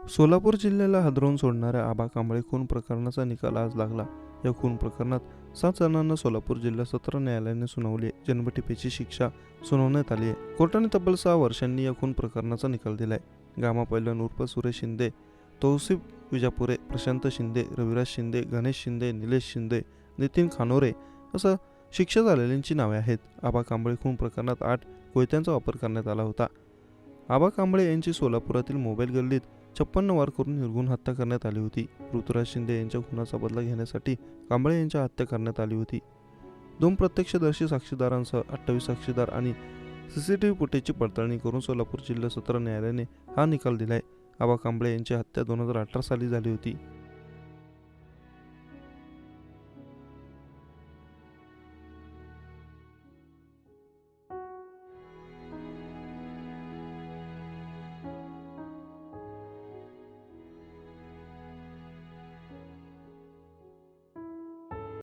सोलापूर जिल्ह्याला हादरवून सोडणाऱ्या आबा कांबळे खून प्रकरणाचा निकाल आज लागला. या खून प्रकरणात 7 जणांना सोलापूर जिल्हा सत्र न्यायालयाने सुनावली आहे. जन्मठेपेची शिक्षा सुनावण्यात आली आहे. कोर्टाने तब्बल 6 वर्षांनी या खून प्रकरणाचा निकाल दिलाय. गामा पैलवान उर्फ सुरेश शिंदे, तौसिफ विजापुरे, प्रशांत शिंदे, रविराज शिंदे, गणेश शिंदे, निलेश शिंदे, नितीन खानोरे असं शिक्षा झालेल्यांची नावे आहेत. आबा कांबळे खून प्रकरणात 8 कोयत्यांचा वापर करण्यात आला होता. आबा कांबळे यांची सोलापुरातील मोबाईल गल्लीत 56 वार करून निर्घृण हत्या करण्यात आली होती. ऋतुराज शिंदे यांच्या खुनाचा बदला घेण्यासाठी कांबळे यांची हत्या करण्यात आली होती. 2 प्रत्यक्षदर्शी साक्षीदारांसह 28 साक्षीदार आणि सीसीटीव्ही फुटेजची पडताळणी करून सोलापूर जिल्हा सत्र न्यायालयाने हा निकाल दिलाय. आबा कांबळे यांची हत्या 2018 साली झाली होती.